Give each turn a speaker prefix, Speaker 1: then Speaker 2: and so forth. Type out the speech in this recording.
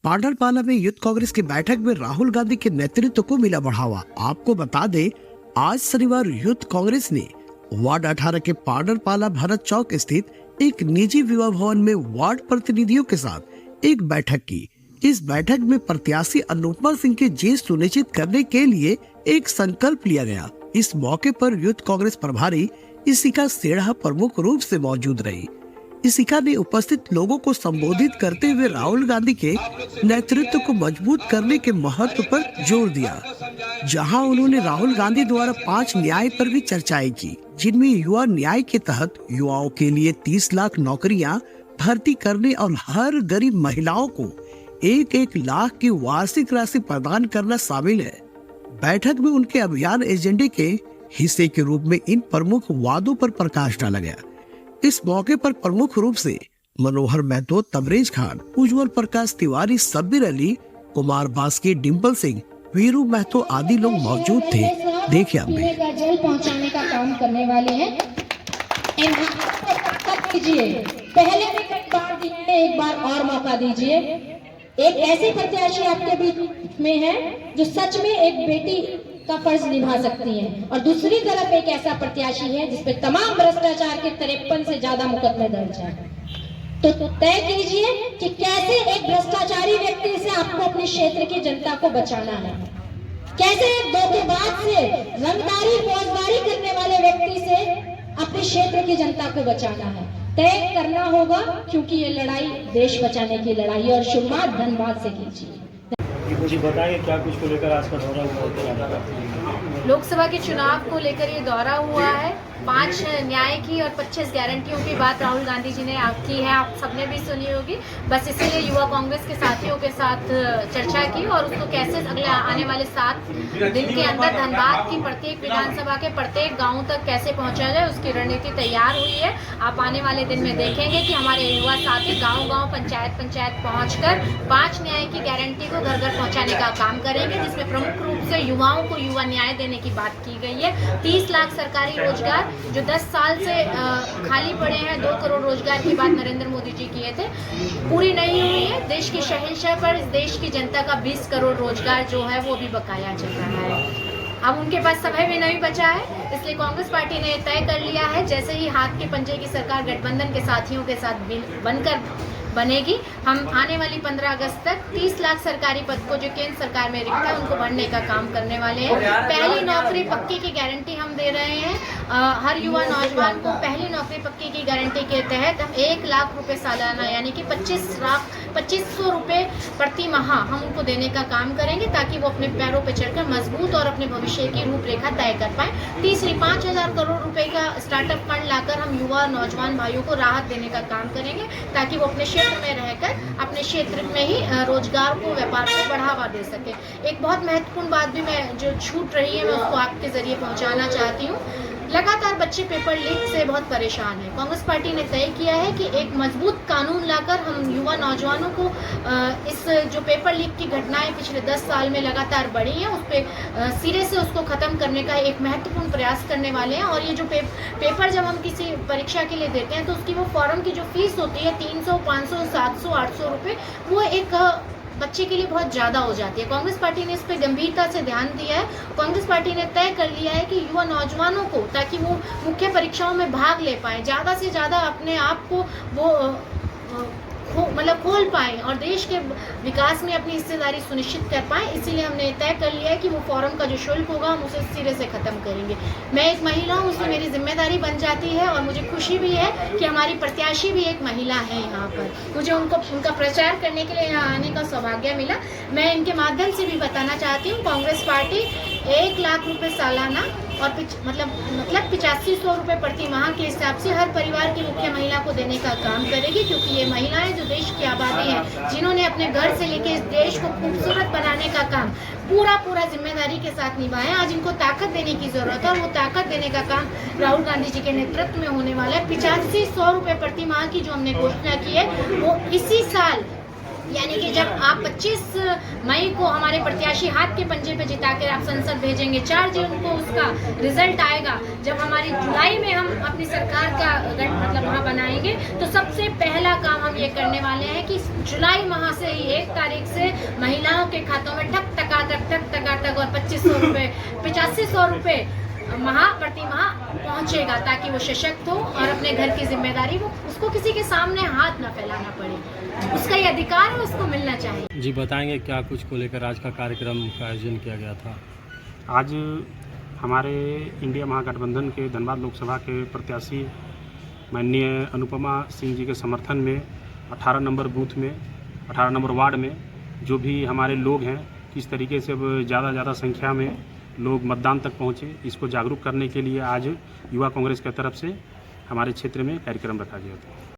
Speaker 1: पांडरपाला में यूथ कांग्रेस की बैठक में राहुल गांधी के नेतृत्व को मिला बढ़ावा। आपको बता दें, आज शनिवार यूथ कांग्रेस ने वार्ड 18 के पांडरपाला भरत चौक स्थित एक निजी विवाह भवन में वार्ड प्रतिनिधियों के साथ एक बैठक की। इस बैठक में प्रत्याशी अनुपमा सिंह की जीत सुनिश्चित करने के लिए एक संकल्प लिया गया। इस मौके पर यूथ कांग्रेस प्रभारी इशिका सेढ़ा प्रमुख रूप से मौजूद रही। इशिका ने उपस्थित लोगों को संबोधित करते हुए राहुल गांधी के नेतृत्व को मजबूत करने के महत्व पर जोर दिया, जहां उन्होंने राहुल गांधी द्वारा 5 न्याय पर भी चर्चाएं की, जिनमें युवा न्याय के तहत युवाओं के लिए 30 लाख नौकरियां भर्ती करने और हर गरीब महिलाओं को 1-1 लाख की वार्षिक राशि प्रदान करना शामिल है। बैठक में उनके अभियान एजेंडे के हिस्से के रूप में इन प्रमुख वादों पर प्रकाश डाला गया। इस मौके पर प्रमुख रूप से मनोहर महतो, तबरेज खान, उज्जवल प्रकाश तिवारी, सब्बीर अली, कुमार बास्के, डिम्पल सिंह, वीरू महतो आदि लोग मौजूद थे। देखिए आप भी
Speaker 2: जल पहुंचाने का काम करने वाले हैं। पहले भी कई बार दिए, एक बार और मौका दीजिए। एक ऐसे प्रत्याशी आपके बीच में है जो सच में एक बेटी का फर्ज निभा सकती हैं, और दूसरी तरफ एक ऐसा प्रत्याशी है जिसपे तमाम भ्रष्टाचार के 53 से ज्यादा मुकदमे दर्ज हैं। तो तय कीजिए कि कैसे एक भ्रष्टाचारी व्यक्ति से आपको अपने क्षेत्र की जनता को बचाना है, कैसे एक धोखेबाज से, रंगदारी फौजदारी करने वाले व्यक्ति से अपने क्षेत्र की जनता को बचाना है। तय करना होगा, क्योंकि ये लड़ाई देश बचाने की लड़ाई है। और शुरुआत धनबाद से कीजिए।
Speaker 3: मुझे बताइए क्या कुछ को लेकर आज का दौरा हुआ?
Speaker 4: लोकसभा के चुनाव को लेकर ये दौरा हुआ है। 5 न्याय की और 25 गारंटियों की बात राहुल गांधी जी ने की है, आप सबने भी सुनी होगी। बस इसीलिए युवा कांग्रेस के साथियों के साथ चर्चा की और उसको कैसे अगले आने वाले 7 दिन के अंदर धनबाद की प्रत्येक विधानसभा के प्रत्येक गाँव तक कैसे पहुँचा जाए, उसकी रणनीति तैयार हुई है। आप आने वाले दिन में देखेंगे कि हमारे युवा साथी गाँव-गाँव, पंचायत पहुँचकर 5 न्याय की गारंटी को घर घर पहुँचाने का काम करेंगे, जिसमें प्रमुख रूप से युवाओं को युवा न्याय देने की बात की गई है। 30 लाख सरकारी रोजगार जो 10 साल से खाली पड़े हैं, 2 करोड़ रोजगार की बात नरेंद्र मोदी जी किए थे, पूरी नहीं हुई है। देश की शहंशाह पर इस देश की जनता का 20 करोड़ रोजगार जो है वो भी बकाया चल रहा है। अब उनके पास समय भी नहीं बचा है, इसलिए कांग्रेस पार्टी ने तय कर लिया है, जैसे ही हाथ के पंजे की सरकार गठबंधन के साथियों के साथ बनकर बनेगी, हम आने वाली 15 अगस्त तक 30 लाख सरकारी पद को जो केंद्र सरकार में रिक्त है उनको भरने का काम करने वाले हैं। पहली नौकरी पक्की की गारंटी हम दे रहे हैं। हर युवा नौजवान को पहली नौकरी पक्की की गारंटी के तहत हम 1 लाख रुपए सालाना यानी कि 2500 रुपए प्रति माह हम उनको देने का काम करेंगे, ताकि वो अपने पैरों पर चढ़कर मजबूत और अपने भविष्य की रूपरेखा तय कर पाए। तीसरी 5000 करोड़ रुपए का स्टार्टअप फंड लाकर हम युवा नौजवान भाइयों को राहत देने का काम करेंगे, ताकि वो अपने क्षेत्र में रहकर अपने क्षेत्र में ही रोजगार को, व्यापार को बढ़ावा दे सके। एक बहुत महत्वपूर्ण बात भी मैं जो छूट रही है, मैं उसको आपके जरिए पहुंचाना चाहती हूँ। लगातार बच्चे पेपर लीक से बहुत परेशान हैं। कांग्रेस पार्टी ने तय किया है कि एक मजबूत कानून लाकर हम युवा नौजवानों को इस जो पेपर लीक की घटनाएं पिछले 10 साल में लगातार बढ़ी हैं, उस पर सिरे से उसको खत्म करने का एक महत्वपूर्ण प्रयास करने वाले हैं। और ये जो पेपर जब हम किसी परीक्षा के लिए देते हैं तो उसकी वो फॉर्म की जो फीस होती है 300, 500, 700, 800 रुपये, वो एक बच्चे के लिए बहुत ज़्यादा हो जाती है। कांग्रेस पार्टी ने इस पर गंभीरता से ध्यान दिया है। कांग्रेस पार्टी ने तय कर लिया है कि युवा नौजवानों को, ताकि वो मुख्य परीक्षाओं में भाग ले पाएँ, ज़्यादा से ज़्यादा अपने आप को वो खोल पाएँ और देश के विकास में अपनी हिस्सेदारी सुनिश्चित कर पाएँ, इसीलिए हमने तय कर लिया है कि वो फॉर्म का जो शुल्क होगा हम उसे सिरे से ख़त्म करेंगे। मैं एक महिला हूँ, उसमें मेरी जिम्मेदारी बन जाती है, और मुझे खुशी भी है कि हमारी प्रत्याशी भी एक महिला है यहाँ पर। मुझे उनका प्रचार करने के लिए यहाँ आने का सौभाग्य मिला। मैं इनके माध्यम से भी बताना चाहती हूँ, कांग्रेस पार्टी 1 लाख रुपये सालाना और मतलब 8500 रुपये प्रति माह के हिसाब से हर परिवार की मुख्य महिला को देने का काम करेगी, क्योंकि ये महिलाएं जो देश की आबादी है, जिन्होंने अपने घर से लेकर इस देश को खूबसूरत बनाने का काम पूरा जिम्मेदारी के साथ निभाया। आज इनको ताकत देने की जरूरत है, और वो ताकत देने का काम राहुल गांधी जी के नेतृत्व में होने वाला है। 8500 रुपये प्रति माह की जो हमने घोषणा की है, वो इसी साल यानी कि जब आप 25 मई को हमारे प्रत्याशी हाथ के पंजे पे जिता कर आप संसद भेजेंगे, 4 जून को उसका रिजल्ट आएगा, जब हमारी जुलाई में हम अपनी सरकार का मतलब वहाँ बनाएंगे, तो सबसे पहला काम हम ये करने वाले हैं कि जुलाई माह से ही 1 तारीख से महिलाओं के खातों में ठक टका और 2500 रुपये 8500 रुपये प्रति माह पहुंचेगा, ताकि वो सशक्त हो और अपने घर की जिम्मेदारी वो उसको किसी के सामने हाथ ना फैलाना पड़े। उसका ये अधिकार है, उसको मिलना चाहिए।
Speaker 3: जी बताएंगे क्या कुछ को लेकर आज का कार्यक्रम का आयोजन किया गया था?
Speaker 5: आज हमारे इंडिया महागठबंधन के धनबाद लोकसभा के प्रत्याशी माननीय अनुपमा सिंह जी के समर्थन में 18 नंबर बूथ में 18 नंबर वार्ड में जो भी हमारे लोग हैं, किस तरीके से अब ज़्यादा संख्या में लोग मतदान तक पहुँचे, इसको जागरूक करने के लिए आज युवा कांग्रेस की तरफ से हमारे क्षेत्र में कार्यक्रम रखा गया था।